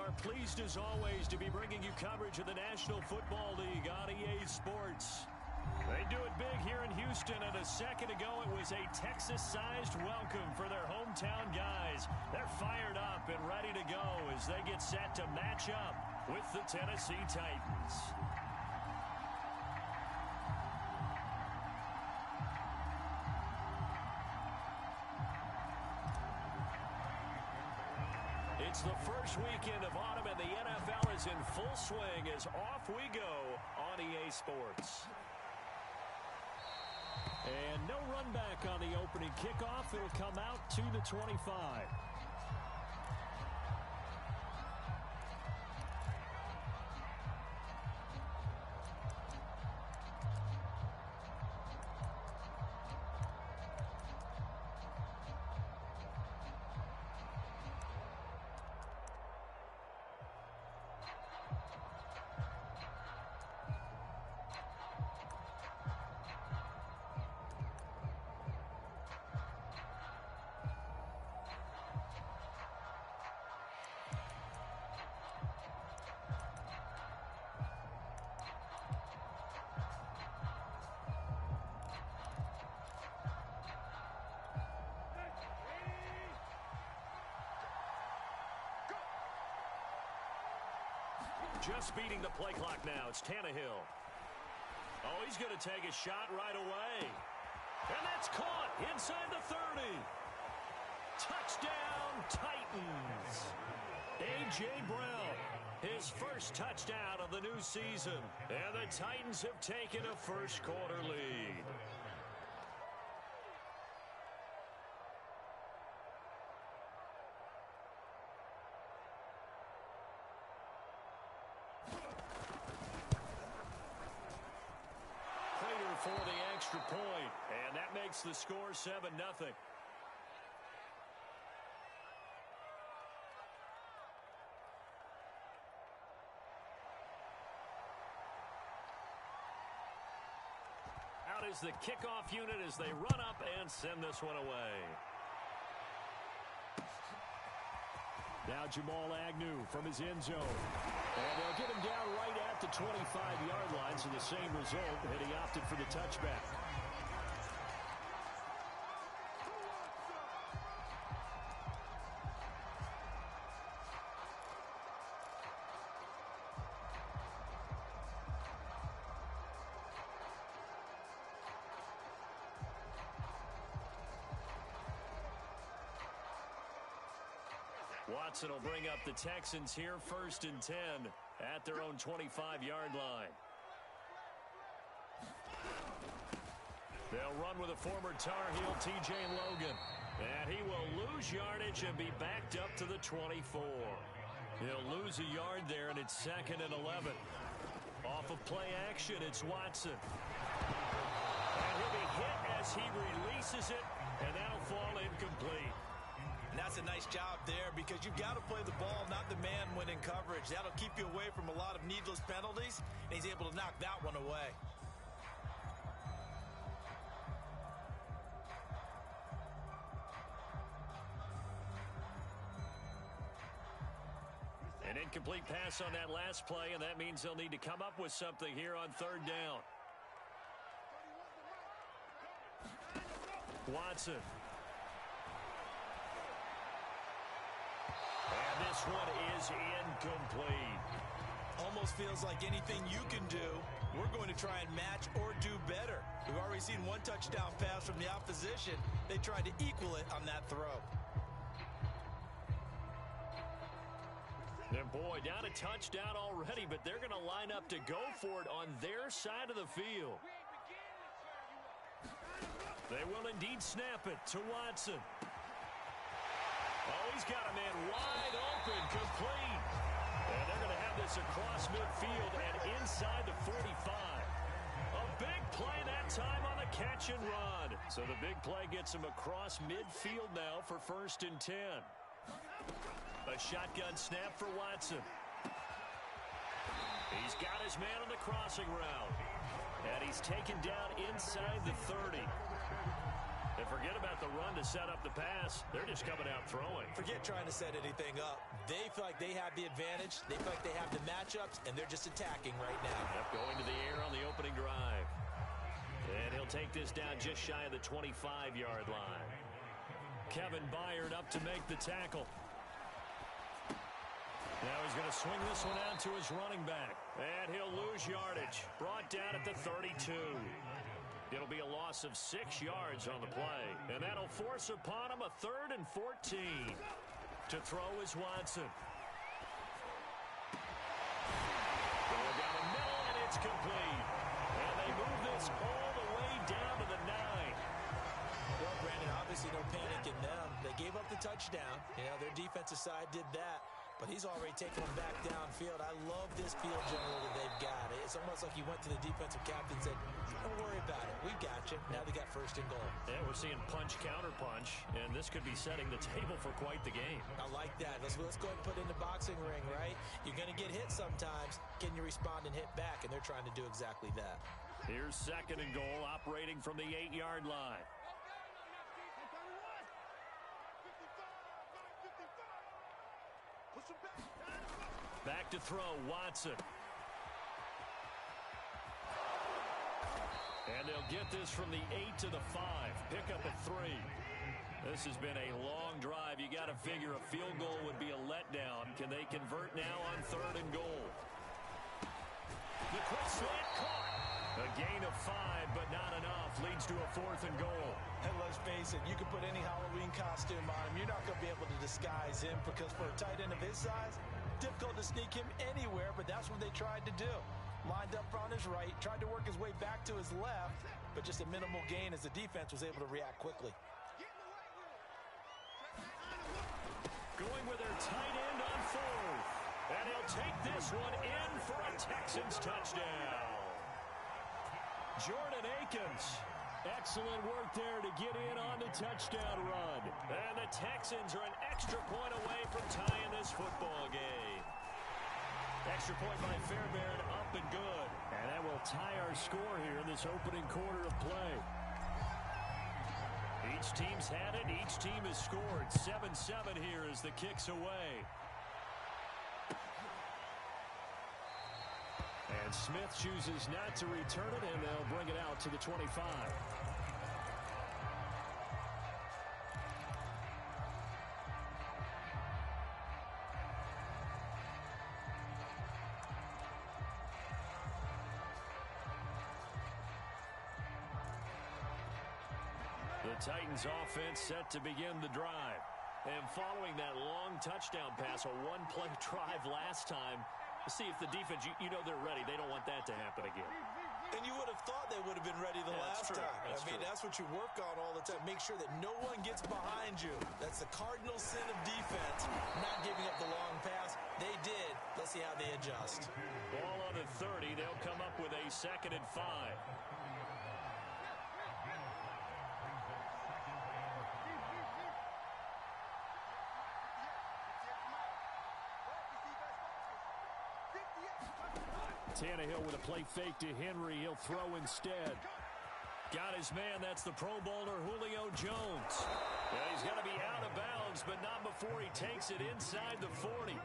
are pleased as always to be bringing you coverage of the National Football League on EA Sports. They do it big here in Houston, and a second ago it was a Texas-sized welcome for their hometown guys. They're fired up and ready to go as they get set to match up with the Tennessee Titans. It's the first weekend of autumn, and the NFL is in full swing as off we go on EA Sports. And no run back on the opening kickoff. It'll come out to the 25. Just beating the play clock now. It's Tannehill. Oh, he's going to take a shot right away. And that's caught inside the 30. Touchdown, Titans. A.J. Brown, his first touchdown of the new season. And the Titans have taken a first-quarter lead. For the extra point, and that makes the score 7-0. Out is the kickoff unit as they run up and send this one away. Now Jamal Agnew from his end zone. And they'll get him down right at the 25-yard line, so the same result, and he opted for the touchback. Watson will bring up the Texans here, 1st and 10 at their own 25-yard line. They'll run with a former Tar Heel, T.J. Logan. And he will lose yardage and be backed up to the 24. He'll lose a yard there, and it's 2nd and 11. Off of play action, it's Watson. And he'll be hit as he releases it, and that'll fall incomplete. And that's a nice job there because you've got to play the ball, not the man when in coverage. That'll keep you away from a lot of needless penalties, and he's able to knock that one away. An incomplete pass on that last play, and that means they'll need to come up with something here on 3rd down. Watson. And this one is incomplete. Almost feels like anything you can do, we're going to try and match or do better. We've already seen one touchdown pass from the opposition. They tried to equal it on that throw. And boy, down a touchdown already, but they're going to line up to go for it on their side of the field. They will indeed snap it to Watson. Oh, he's got a man wide open, complete. And they're going to have this across midfield and inside the 45. A big play that time on the catch and run. So the big play gets him across midfield now for 1st and 10. A shotgun snap for Watson. He's got his man on the crossing route. And he's taken down inside the 30. And forget about the run to set up the pass. They're just coming out throwing. Forget trying to set anything up. They feel like they have the advantage. They feel like they have the matchups, and they're just attacking right now. Yep, going to the air on the opening drive. And he'll take this down just shy of the 25-yard line. Kevin Byard up to make the tackle. Now he's going to swing this one out to his running back. And he'll lose yardage. Brought down at the 32. It'll be a loss of 6 yards on the play. And that'll force upon him a 3rd and 14. To throw is Watson. Going down the middle, and it's complete. And they move this all the way down to the 9. Well, Brandon, obviously no panic in them. They gave up the touchdown. You know, their defensive side did that. But he's already taken them back downfield. I love this field general that they've got. It's almost like he went to the defensive captain and said, don't worry about it. We got you. Now they got 1st and goal. Yeah, we're seeing punch, counter punch, and this could be setting the table for quite the game. I like that. Let's go ahead and put it in the boxing ring, right? You're going to get hit sometimes. Can you respond and hit back? And they're trying to do exactly that. Here's 2nd and goal, operating from the 8-yard line. Back to throw, Watson. And they'll get this from the 8 to the 5. Pick up a 3. This has been a long drive. You got to figure a field goal would be a letdown. Can they convert now on 3rd and goal? The quick slant caught. A gain of 5, but not enough. Leads to a 4th and goal. And let's face it, you can put any Halloween costume on him. You're not going to be able to disguise him because for a tight end of his size, difficult to sneak him anywhere, but that's what they tried to do. Lined up on his right, tried to work his way back to his left, but just a minimal gain as the defense was able to react quickly. Going with their tight end on 4th. And he'll take this one in for a Texans touchdown. Jordan Akins. Excellent work there to get in on the touchdown run. And the Texans are an extra point away from tying this football game. Extra point by Fairbairn, up and good. And that will tie our score here in this opening quarter of play. Each team's had it. Each team has scored. 7-7 here as the kick's away. And Smith chooses not to return it, and they'll bring it out to the 25. The Titans offense set to begin the drive. And following that long touchdown pass, a one-play drive last time, see if the defense, you know they're ready. They don't want that to happen again. And you would have thought they would have been ready the last time. That's what you work on all the time. Make sure that no one gets behind you. That's the cardinal sin of defense, not giving up the long pass. They did. Let's see how they adjust. Ball on the 30. They'll come up with a 2nd and 5. Tannehill with a play fake to Henry. He'll throw instead. Got his man. That's the Pro Bowler Julio Jones. Yeah, he's going to be out of bounds, but not before he takes it inside the 40.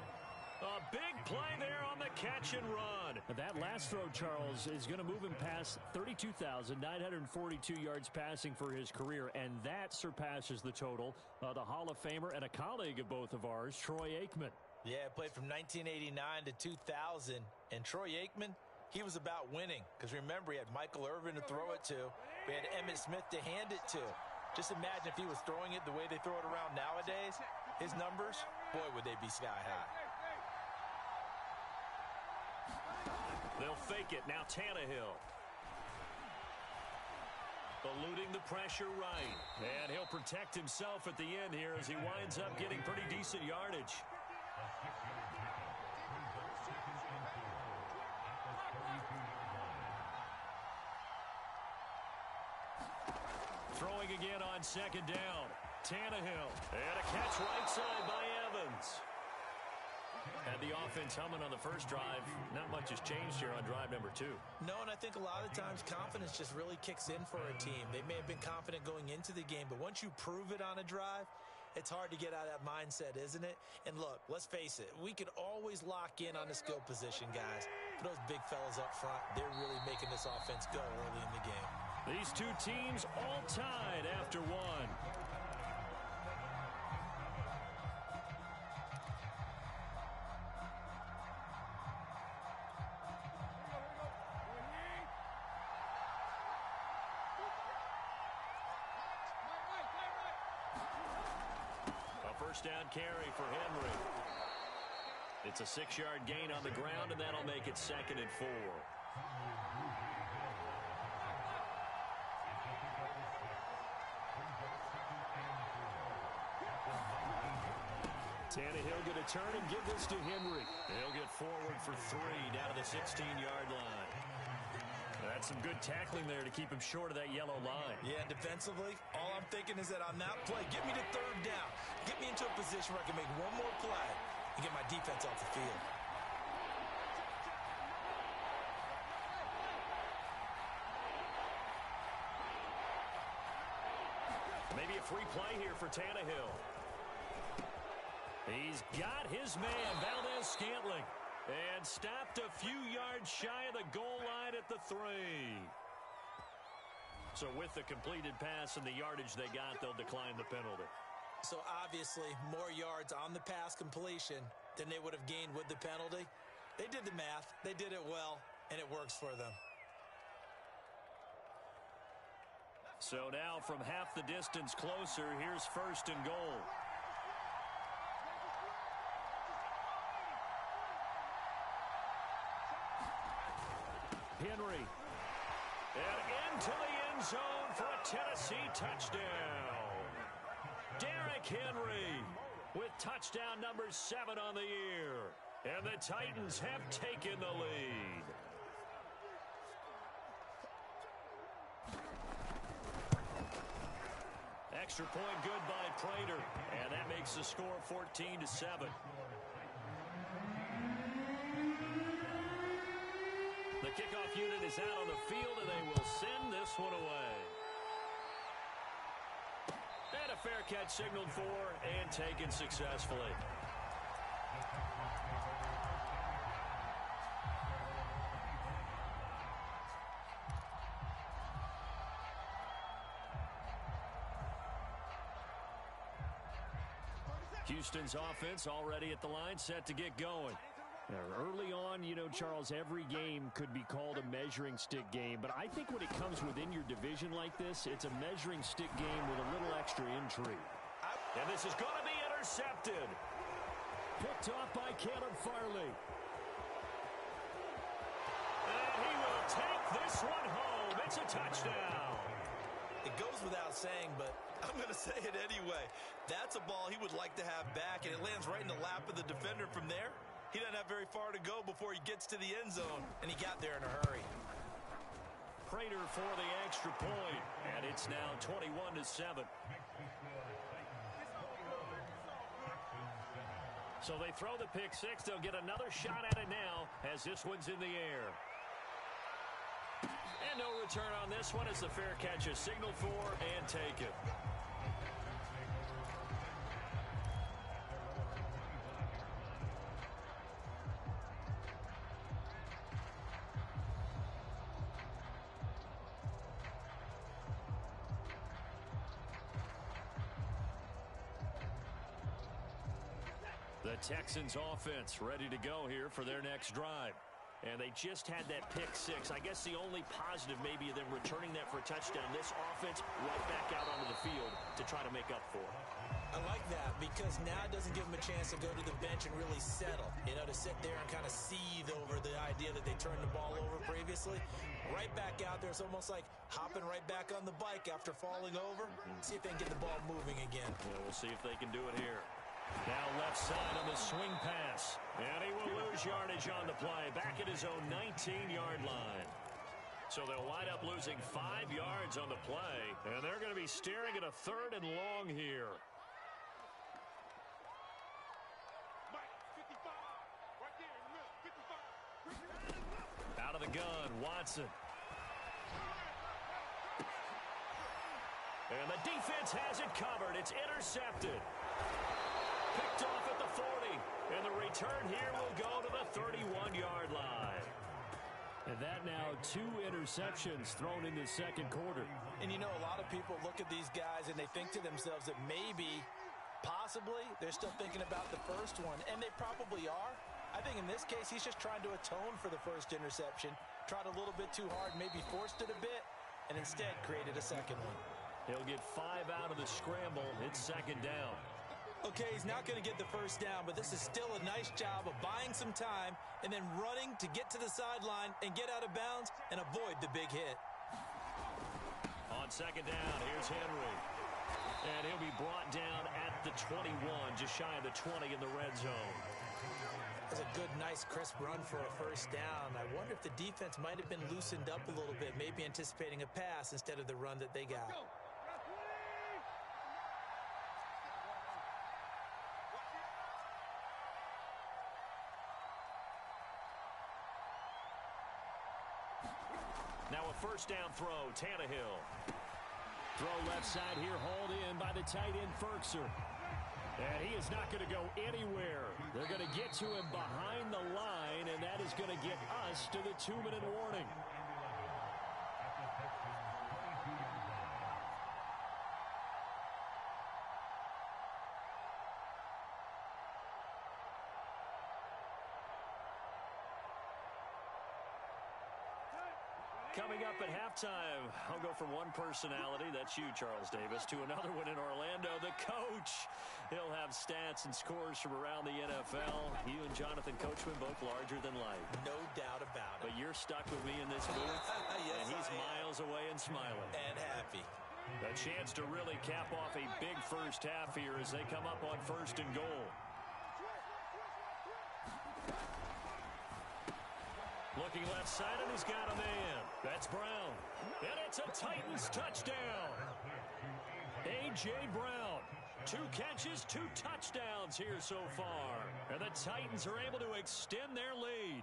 A big play there on the catch and run. That last throw, Charles, is going to move him past 32,942 yards passing for his career, and that surpasses the total of the Hall of Famer and a colleague of both of ours, Troy Aikman. Yeah, played from 1989 to 2000. And Troy Aikman, he was about winning. Because remember, he had Michael Irvin to throw it to. We had Emmitt Smith to hand it to. Just imagine if he was throwing it the way they throw it around nowadays. His numbers, boy, would they be sky high. They'll fake it. Now Tannehill. Eluding the pressure right. And he'll protect himself at the end here as he winds up getting pretty decent yardage. Throwing again on 2nd down. Tannehill. And a catch right side by Evans. Had the offense humming on the first drive. Not much has changed here on drive number 2. No, and I think a lot of times confidence just really kicks in for a team. They may have been confident going into the game, but once you prove it on a drive, it's hard to get out of that mindset, isn't it? And look, let's face it, we could always lock in on the skill position, guys. But those big fellas up front, they're really making this offense go early in the game. These two teams all tied after one. First down carry for Henry. It's a 6-yard gain on the ground, and that'll make it 2nd and 4. Tannehill going to turn and give this to Henry. He'll get forward for 3 down to the 16-yard line. That's some good tackling there to keep him short of that yellow line. Yeah, defensively, all I'm thinking is that on that play, get me to 3rd down. Get me into a position where I can make one more play and get my defense off the field. Maybe a free play here for Tannehill. He's got his man, Valdez-Scantling. And stopped a few yards shy of the goal line at the 3. So with the completed pass and the yardage they got, they'll decline the penalty. So obviously, more yards on the pass completion than they would have gained with the penalty. They did the math. They did it well, and it works for them. So now from half the distance closer, here's 1st and goal. Henry. And into the end zone for a Tennessee touchdown. Derrick Henry with touchdown number 7 on the year. And the Titans have taken the lead. Extra point good by Prater. And that makes the score 14-7. The kickoff unit is out on the field, and they will send this one away. And a fair catch signaled for and taken successfully. Houston's offense already at the line, set to get going. Early on, you know, Charles, every game could be called a measuring stick game, but I think when it comes within your division like this, it's a measuring stick game with a little extra intrigue. And this is going to be intercepted. Picked off by Caleb Farley. And he will take this one home. It's a touchdown. It goes without saying, but I'm going to say it anyway. That's a ball he would like to have back, and it lands right in the lap of the defender from there. He doesn't have very far to go before he gets to the end zone, and he got there in a hurry. Prater for the extra point, and it's now 21-7. So they throw the pick 6. They'll get another shot at it now as this one's in the air. And no return on this one as the fair catch is signaled for and taken. The Texans offense ready to go here for their next drive. And they just had that pick 6. I guess the only positive maybe of them returning that for a touchdown. This offense right back out onto the field to try to make up for it. I like that because now it doesn't give them a chance to go to the bench and really settle. You know, to sit there and kind of seethe over the idea that they turned the ball over previously. Right back out there. It's almost like hopping right back on the bike after falling over. See if they can get the ball moving again. Yeah, we'll see if they can do it here. Now left side on the swing pass. And he will lose yardage on the play. Back at his own 19-yard line. So they'll wind up losing 5 yards on the play. And they're going to be staring at a 3rd and long here. of the gun. Watson. And the defense has it covered. It's intercepted. Picked off at the 40. And the return here will go to the 31-yard line. And that now 2 interceptions thrown in the second quarter. And you know, a lot of people look at these guys and they think to themselves that maybe, possibly, they're still thinking about the first one. And they probably are. I think in this case, he's just trying to atone for the first interception. Tried a little bit too hard, maybe forced it a bit, and instead created a second one. He'll get 5 out of the scramble. It's second down. Okay, he's not going to get the first down, but this is still a nice job of buying some time and then running to get to the sideline and get out of bounds and avoid the big hit. On second down, here's Henry. And he'll be brought down at the 21, just shy of the 20 in the red zone. That's a good, nice, crisp run for a first down. I wonder if the defense might have been loosened up a little bit, maybe anticipating a pass instead of the run that they got. Now a first down throw, Tannehill. Throw left side here, hauled in by the tight end, Ferkser. And he is not going to go anywhere. They're going to get to him behind the line, and that is going to get us to the 2-minute warning. Coming up at halftime, I'll go from one personality, that's you, Charles Davis, to another one in Orlando, the coach. He'll have stats and scores from around the NFL. You and Jonathan Coachman both larger than life. No doubt about it. But you're stuck with me in this booth, yes, and he's miles away and smiling. And happy. A chance to really cap off a big first half here as they come up on first and goal. Looking left side, and he's got a man. That's Brown. And it's a Titans touchdown. A.J. Brown. 2 catches, 2 touchdowns here so far. And the Titans are able to extend their lead.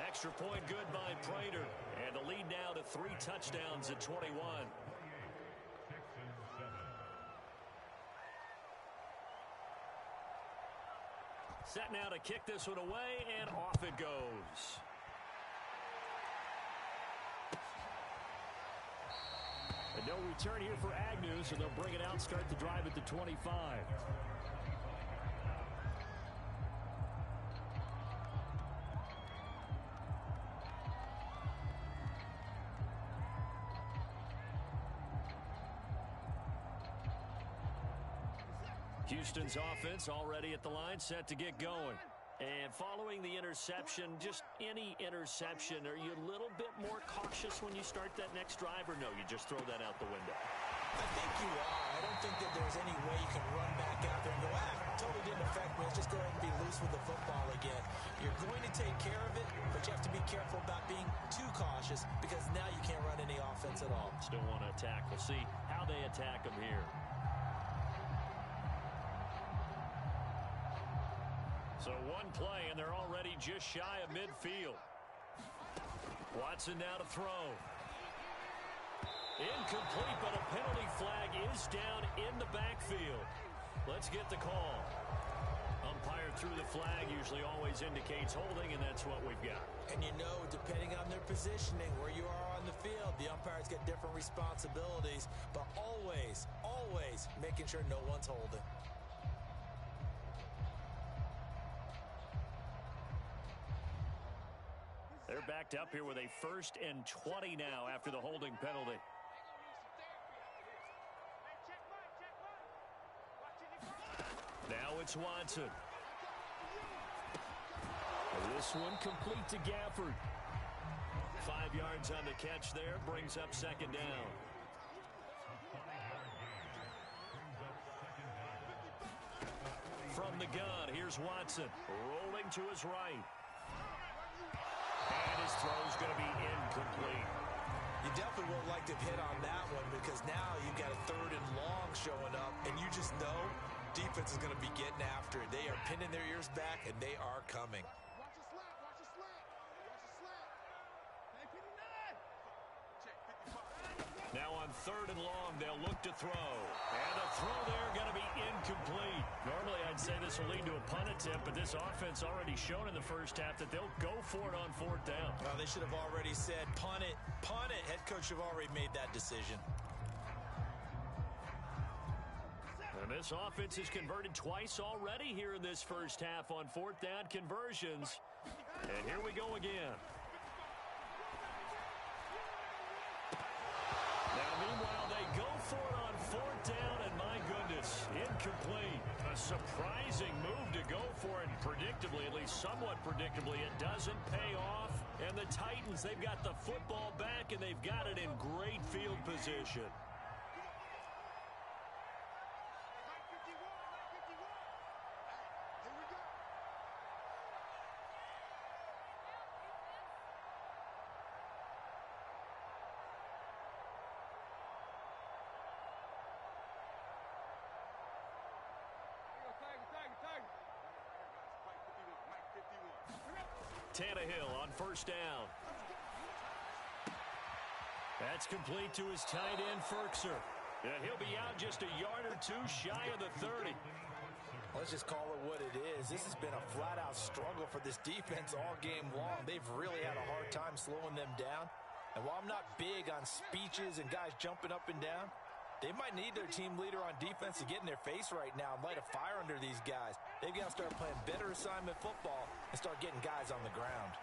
Extra point good by Prater. And the lead now to 3 touchdowns at 21. Set now to kick this one away, and off it goes. And no return here for Agnew, so they'll bring it out, start the drive at the 25. Houston's offense already at the line, set to get going. And following the interception, just any interception, are you a little bit more cautious when you start that next drive, or no, you just throw that out the window? I think you are. I don't think that there's any way you can run back out there and go, totally didn't affect me. Let's just go ahead and be loose with the football again. You're going to take care of it, but you have to be careful about being too cautious because now you can't run any offense at all. Still want to attack. We'll see how they attack them here. So one play, and they're already just shy of midfield. Watson now to throw. Incomplete, but a penalty flag is down in the backfield. Let's get the call. Umpire threw the flag, usually always indicates holding, and that's what we've got. And you know, depending on their positioning, where you are on the field, the umpires get different responsibilities, but always, always making sure no one's holding. They're backed up here with a 1st and 20 now after the holding penalty. Now it's Watson. This one complete to Gafford. 5 yards on the catch there, brings up second down. From the gun, here's Watson, rolling to his right. And his throw is going to be incomplete. You definitely would have liked to hit on that one because now you've got a 3rd and long showing up, and you just know defense is going to be getting after it. They are pinning their ears back, and they are coming. Watch a slant. Watch a slant. Watch a slant. Hey, 59. Check 55. Now on 3rd and long, they'll look to throw. And a throw there going to be incomplete. Normally, I'd say this will lead to a punt attempt, but this offense already shown in the first half that they'll go for it on 4th down. Well, they should have already said, punt it, punt it. Head coach have already made that decision. And this offense has converted twice already here in this first half on 4th down conversions. And here we go again. Now, meanwhile, they go for it on 4th down, and my goodness, incomplete. A surprising move to go for it, predictably, at least somewhat predictably. It doesn't pay off, and the Titans, they've got the football back, and they've got it in great field position. Tannehill on 1st down. That's complete to his tight end, Ferkser. And he'll be out just a yard or two shy of the 30. Let's just call it what it is. This has been a flat-out struggle for this defense all game long. They've really had a hard time slowing them down. And while I'm not big on speeches and guys jumping up and down, they might need their team leader on defense to get in their face right now and light a fire under these guys. They've got to start playing better assignment football and start getting guys on the ground.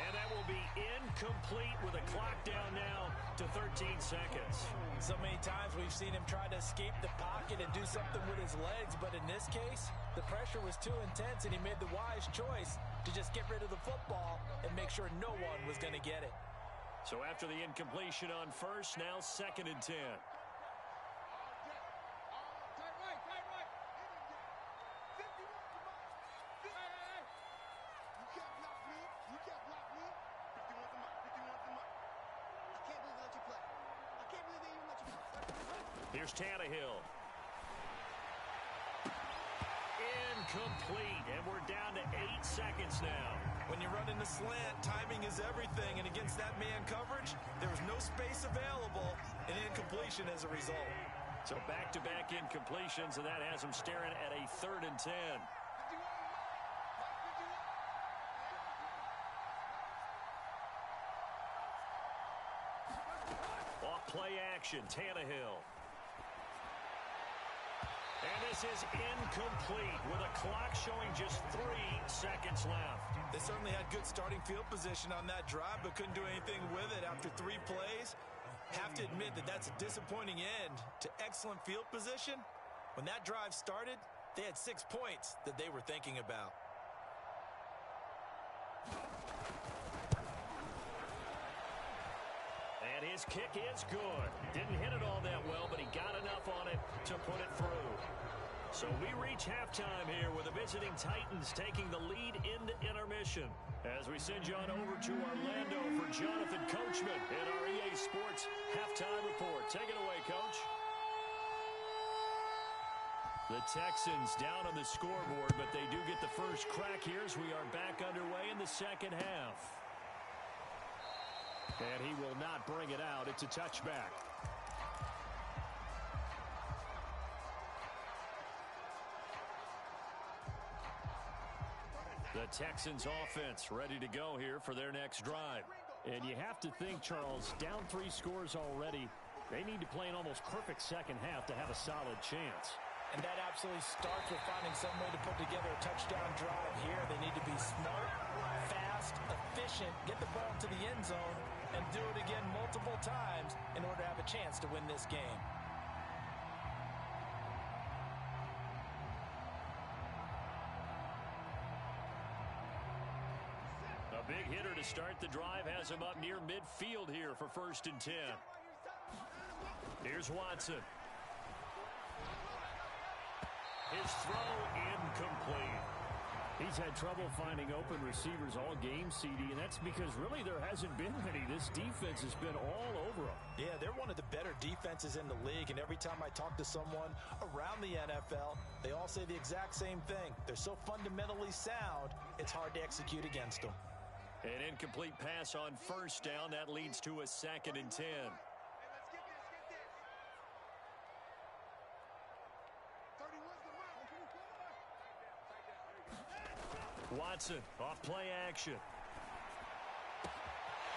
And that will be incomplete with a clock down now to 13 seconds. So many times we've seen him try to escape the pocket and do something with his legs, but in this case, the pressure was too intense and he made the wise choice to just get rid of the football and make sure no one was going to get it. So after the incompletion on 1st, now 2nd and 10. Here's Tannehill. Incomplete, and we're down to 8 seconds now. When you're running the slant, timing is everything, and against that man coverage, there was no space available, and incompletion as a result. So back-to-back incompletions, and that has them staring at a 3rd and 10. Off play action, Tannehill. And this is incomplete with a clock showing just 3 seconds left. They certainly had good starting field position on that drive, but couldn't do anything with it after 3 plays. Have to admit that that's a disappointing end to excellent field position. When that drive started, they had 6 points that they were thinking about. And his kick is good. Didn't hit it all that well, but he got enough on it to put it through. So we reach halftime here with the visiting Titans taking the lead into intermission. As we send you on over to Orlando for Jonathan Coachman in our EA Sports Halftime Report. Take it away, Coach. The Texans down on the scoreboard, but they do get the first crack here as we are back underway in the second half. And he will not bring it out. It's a touchback. The Texans offense ready to go here for their next drive. And you have to think, Charles, down 3 scores already, they need to play an almost perfect second half to have a solid chance. And that absolutely starts with finding some way to put together a touchdown drive here. They need to be smart, fast, efficient, get the ball to the end zone, and do it again multiple times in order to have a chance to win this game. A big hitter to start the drive has him up near midfield here for 1st and 10. Here's Watson. His throw incomplete. He's had trouble finding open receivers all game, CD, and that's because really there hasn't been any. This defense has been all over him. Yeah, they're one of the better defenses in the league, and every time I talk to someone around the NFL, they all say the exact same thing. They're so fundamentally sound, it's hard to execute against them. An incomplete pass on first down. That leads to a 2nd and 10. Watson off play action.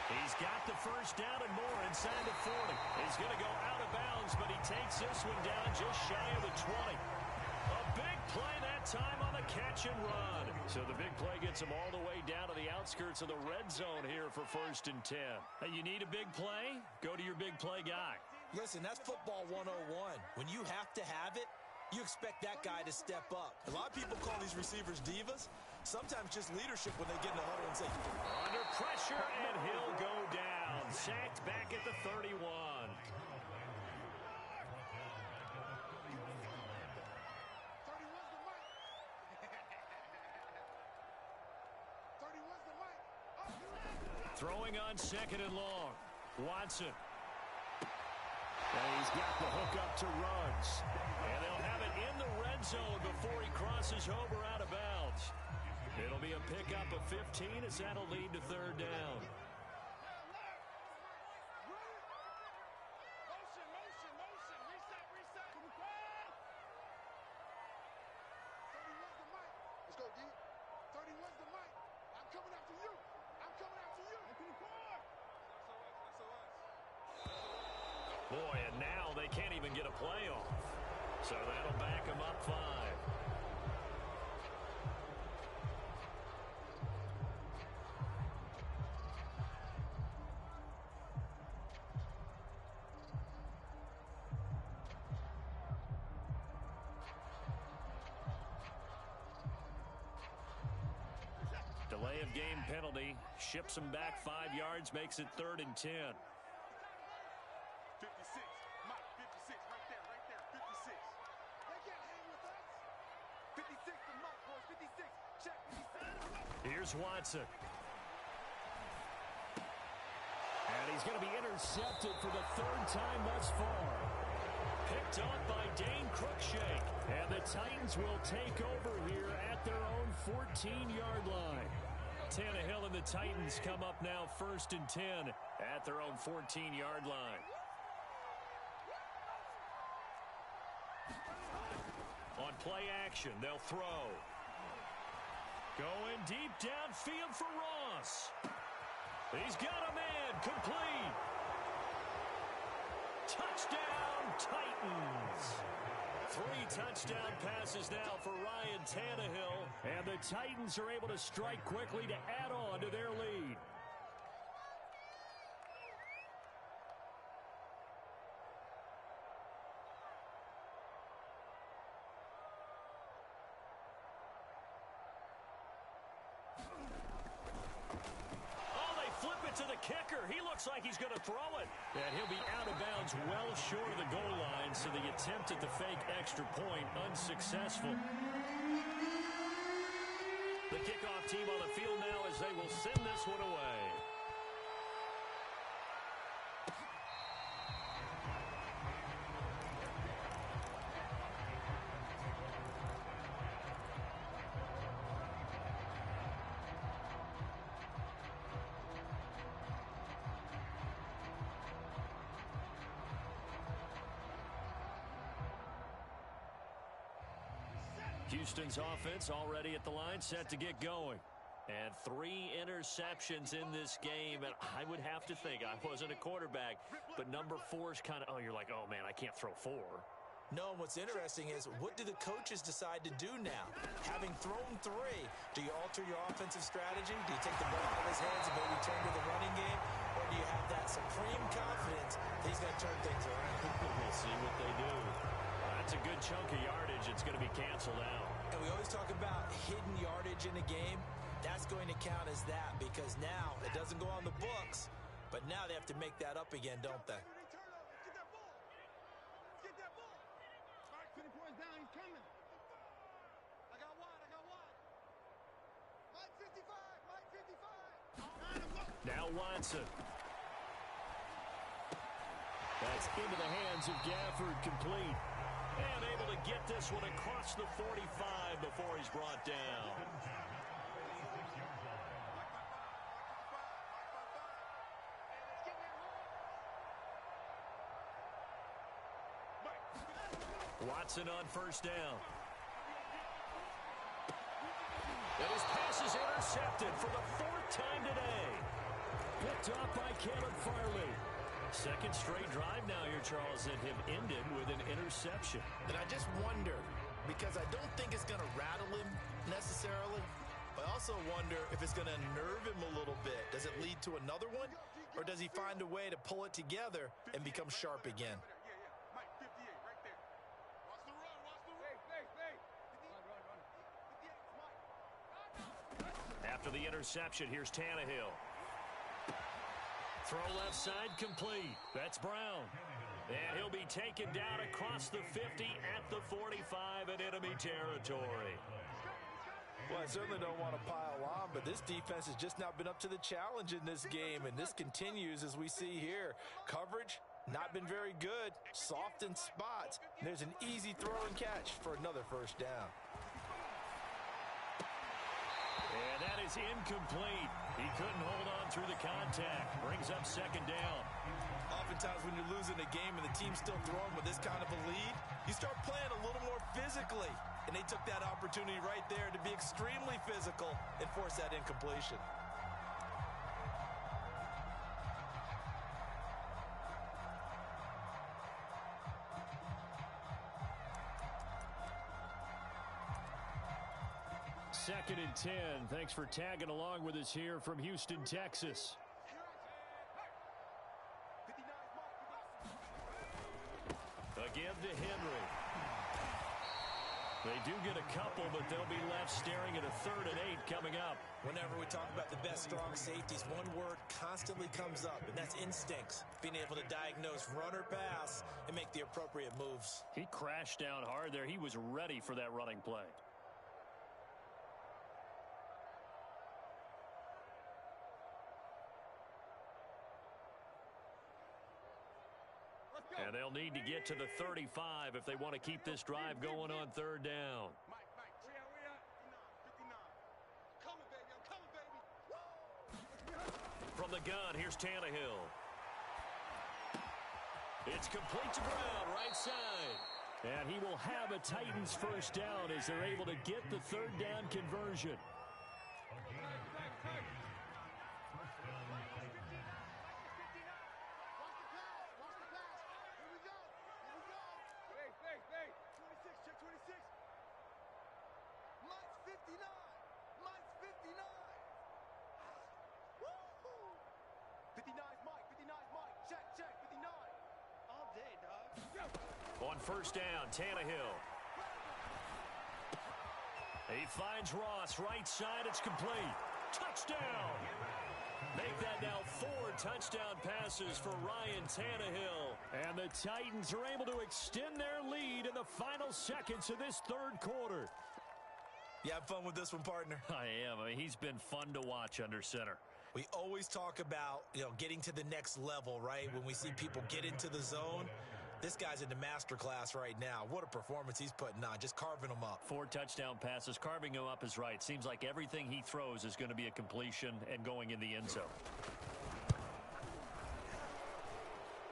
He's got the first down and more inside the 40. He's going to go out of bounds, but he takes this one down just shy of the 20. A big play that time on the catch and run. So the big play gets him all the way down to the outskirts of the red zone here for 1st and 10. Hey, you need a big play? Go to your big play guy. Listen, that's football 101. When you have to have it, you expect that guy to step up. A lot of people call these receivers divas. Sometimes just leadership when they get in the huddle and say, under pressure, and he'll go down. Sacked back at the 31. Throwing on 2nd and long. Watson. And he's got the hook up to runs. And they'll have it in the red zone before he crosses over out of bounds. It'll be a pickup of 15 as that'll lead to 3rd down. Let's go, D. 31's the mic. I'm coming after you. I'm coming after you. Boy, and now they can't even get a play off. So that'll back them up 5. Delay of game penalty. Ships them back 5 yards. Makes it 3rd and 10. 56. Mike, 56. Right there. 56. They can't hang with us. 56 to Mike, boys. 56. Check. 56. Here's Watson. And he's going to be intercepted for the 3rd time thus far. Picked off by Dane Cruikshank. And the Titans will take over here at their own 14-yard line. Tannehill and the Titans come up now 1st and 10 at their own 14-yard line. On play action, they'll throw. Going deep downfield for Ross. He's got a man, complete. Touchdown, Titans. 3 touchdown passes now for Ryan Tannehill. And the Titans are able to strike quickly to add on to their lead. To the kicker. He looks like he's going to throw it. And he'll be out of bounds well short of the goal line, so the attempt at the fake extra point unsuccessful. The kickoff team on the field now as they will send this one away. Houston's offense already at the line, set to get going. And 3 interceptions in this game, and I would have to think, I wasn't a quarterback, but number 4 is kind of, you're like, oh man, I can't throw 4. No, what's interesting is, what do the coaches decide to do now? Having thrown 3, do you alter your offensive strategy? Do you take the ball out of his hands and maybe turn to the running game? Or do you have that supreme confidence that he's going to turn things around? We'll see what they do. That's a good chunk of yardage. It's going to be canceled out. And we always talk about hidden yardage in a game. That's going to count as that, because now it doesn't go on the books, but now they have to make that up again, don't they? Get that ball. Get that ball. All right, 20 points down. He's coming. I got wide. Now Watson. That's into the hands of Gafford, complete. And able to get this one across the 45 before he's brought down. Watson on first down. And his pass is intercepted for the 4th time today. Picked off by Caleb Farley. Second straight drive now here, Charles, that have ended with an interception. And I just wonder, because I don't think it's going to rattle him necessarily, but I also wonder if it's going to unnerve him a little bit. Does it lead to another one, or does he find a way to pull it together and become sharp again? Mike, 58, right there. Watch the run, watch the run. Hey. Mike. After the interception, here's Tannehill. Throw left side complete. That's Brown. And he'll be taken down across the 50 at the 45 in enemy territory. Well, I certainly don't want to pile on, but this defense has just not been up to the challenge in this game, and this continues as we see here. Coverage, not been very good. Soft in spots. And there's an easy throw and catch for another first down. And that is incomplete. He couldn't hold on through the contact. Brings up second down. Oftentimes when you're losing a game and the team's still throwing with this kind of a lead, you start playing a little more physically. And they took that opportunity right there to be extremely physical and force that incompletion. Second and 10. Thanks for tagging along with us here from Houston, Texas. A give to Henry. They do get a couple, but they'll be left staring at a 3rd and 8 coming up. Whenever we talk about the best strong safeties, one word constantly comes up, and that's instincts. Being able to diagnose run or pass and make the appropriate moves. He crashed down hard there. He was ready for that running play. And they'll need to get to the 35 if they want to keep this drive going on 3rd down. Mike, where we at? 59. Coming, baby, I'm coming, baby. From the gun, here's Tannehill. It's complete to Brown, right side. And he will have a Titans first down as they're able to get the 3rd down conversion. On first down, Tannehill. He finds Ross, right side, it's complete. Touchdown! Make that now 4 touchdown passes for Ryan Tannehill. And the Titans are able to extend their lead in the final seconds of this 3rd quarter. You have fun with this one, partner? I am. I mean, he's been fun to watch under center. We always talk about, getting to the next level, right? When we see people get into the zone. This guy's in the master class right now. What a performance he's putting on, just carving them up. 4 touchdown passes. Carving him up is right. Seems like everything he throws is going to be a completion and going in the end zone.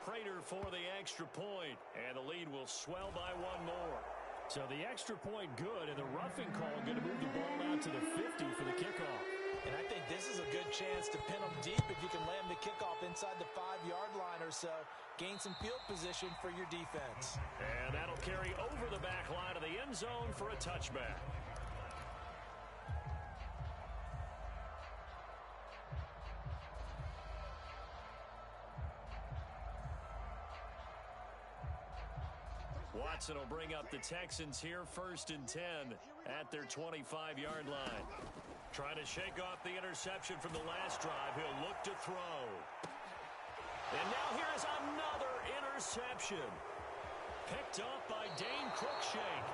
Prater for the extra point, and the lead will swell by 1 more. So the extra point good, and the roughing call going to move the ball out to the 50 for the kickoff. And I think this is a good chance to pin them deep if you can land the kickoff inside the 5-yard line or so. Gain some field position for your defense. And that'll carry over the back line of the end zone for a touchback. Watson will bring up the Texans here 1st and 10 at their 25-yard line. Trying to shake off the interception from the last drive. He'll look to throw. And now here's another interception. Picked up by Dane Cruikshank.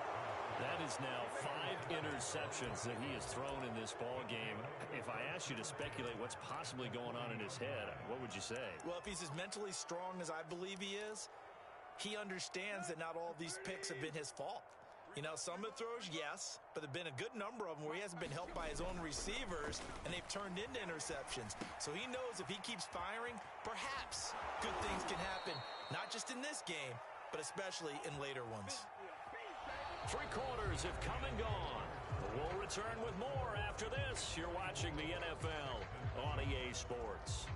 That is now 5 interceptions. interceptions that he has thrown in this ball game. If I asked you to speculate what's possibly going on in his head, what would you say? Well, if he's as mentally strong as I believe he is, he understands that not all these picks have been his fault. You know, some of the throws, yes, but there have been a good number of them where he hasn't been helped by his own receivers, and they've turned into interceptions. So he knows if he keeps firing, perhaps good things can happen, not just in this game, but especially in later ones. 3 quarters have come and gone. We'll return with more after this. You're watching the NFL on EA Sports.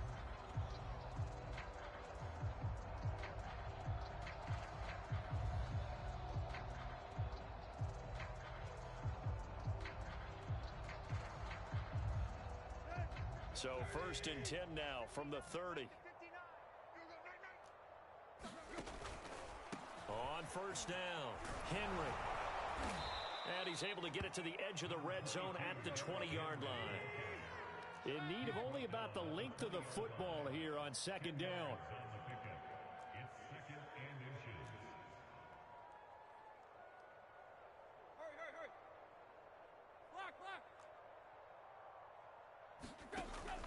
So 1st and 10 now from the 30. On 1st down, Henry. And he's able to get it to the edge of the red zone at the 20-yard line. In need of only about the length of the football here on 2nd down.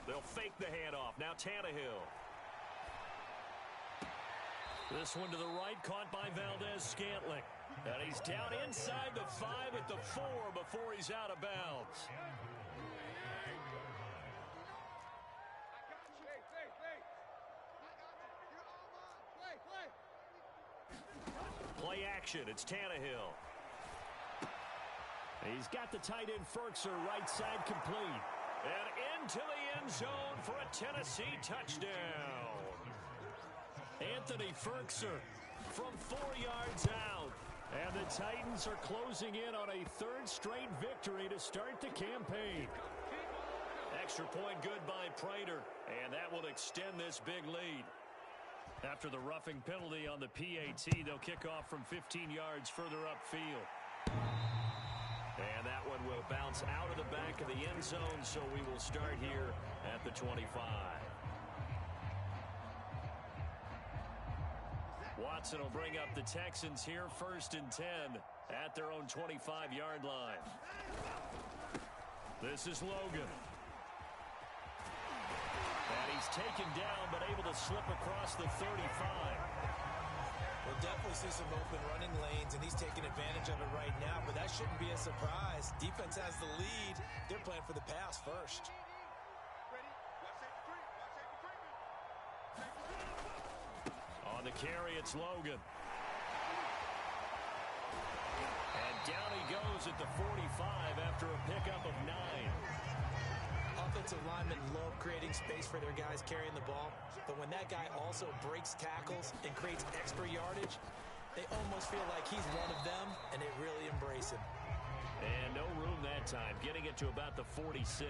They'll fake the handoff. Now Tannehill. This one to the right, caught by Valdez-Scantling. And he's down inside the 5 at the 4 before he's out of bounds. Play action. It's Tannehill. He's got the tight end Firkser right side complete. And into the end zone for a Tennessee touchdown. Anthony Firkser from 4 yards out. And the Titans are closing in on a 3rd straight victory to start the campaign. Extra point good by Prater. And that will extend this big lead. After the roughing penalty on the PAT, they'll kick off from 15 yards further upfield. And that one will bounce out of the back of the end zone, so we will start here at the 25. Watson will bring up the Texans here 1st and 10 at their own 25-yard line. This is Logan. And he's taken down but able to slip across the 35. We'll definitely see some open running lanes, and he's taking advantage of it right now, but that shouldn't be a surprise. Defense has the lead. They're playing for the pass first. On the carry, it's Logan. And down he goes at the 45 after a pickup of 9. Offensive linemen love creating space for their guys carrying the ball, but when that guy also breaks tackles and creates extra yardage, they almost feel like he's one of them, and they really embrace him. And no room that time, getting it to about the 46.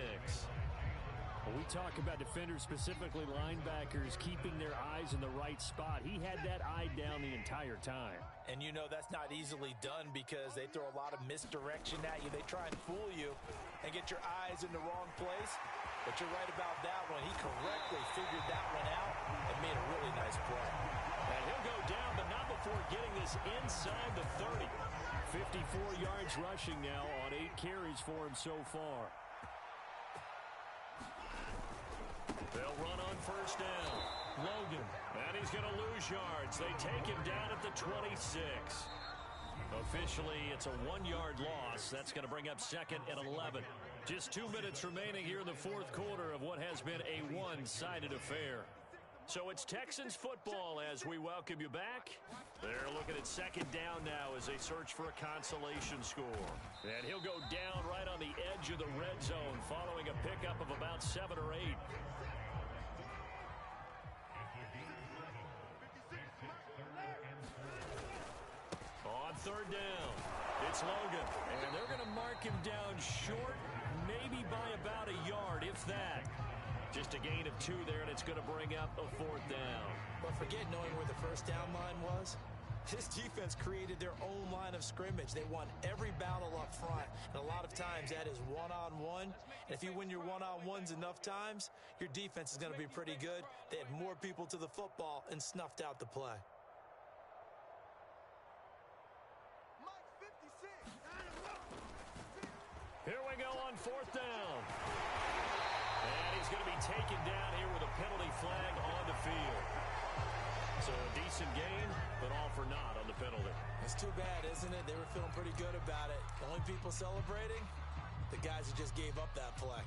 When we talk about defenders, specifically linebackers, keeping their eyes in the right spot, he had that eye down the entire time. And you know that's not easily done because they throw a lot of misdirection at you. They try and fool you and get your eyes in the wrong place. But you're right about that one. He correctly figured that one out and made a really nice play. And he'll go down, but not before getting this inside the 30. 54 yards rushing now on 8 carries for him so far. They'll run on 1st down. Logan. And he's going to lose yards. They take him down at the 26. Officially, it's a 1-yard loss. That's going to bring up 2nd and 11. Just 2 minutes remaining here in the 4th quarter of what has been a one-sided affair. So it's Texans football as we welcome you back. They're looking at 2nd down now as they search for a consolation score. And he'll go down right on the edge of the red zone following a pickup of about 7 or 8. On 3rd down, it's Logan. And they're going to mark him down short, maybe by about a yard, if that. Just a gain of 2 there, and it's going to bring up a 4th down. But forget knowing where the 1st down line was. This defense created their own line of scrimmage. They won every battle up front, and a lot of times that is one-on-one. And if you win your one-on-ones enough times, your defense is going to be pretty good. They had more people to the football and snuffed out the play. on fourth down. And he's going to be taken down here with a penalty flag on the field. So a decent gain, but all for naught on the penalty. It's too bad, isn't it? They were feeling pretty good about it. The only people celebrating, the guys who just gave up that play.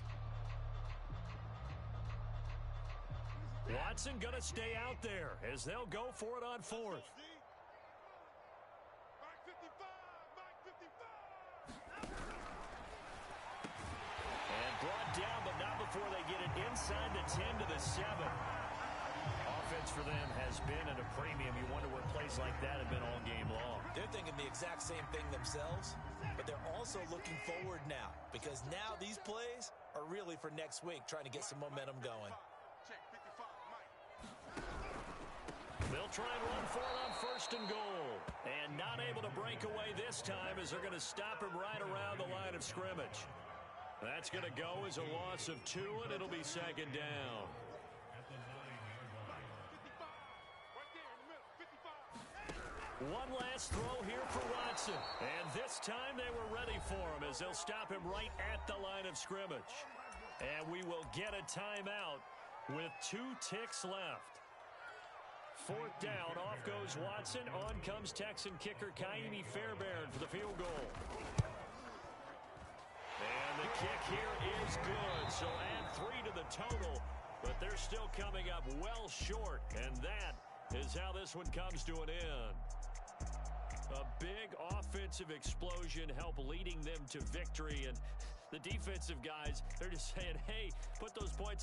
Watson going to stay out there as they'll go for it on fourth. And brought down, but not before they get it inside the 10 to the 7. Offense for them has been at a premium. You wonder where plays like that have been all game long. They're thinking the exact same thing themselves, but they're also looking forward now because now these plays are really for next week, trying to get some momentum going. They'll try and run for it on first and goal. And not able to break away this time as they're going to stop him right around the line of scrimmage. That's going to go as a loss of 2, and it'll be second down. One last throw here for Watson. And this time they were ready for him as they'll stop him right at the line of scrimmage. And we will get a timeout with 2 ticks left. Fourth down, off goes Watson. On comes Texan kicker Kaimi Fairbairn for the field goal. And the kick here is good. So add 3 to the total, but they're still coming up well short. And that is how this one comes to an end. A big offensive explosion helped leading them to victory. And the defensive guys, they're just saying, hey, put those points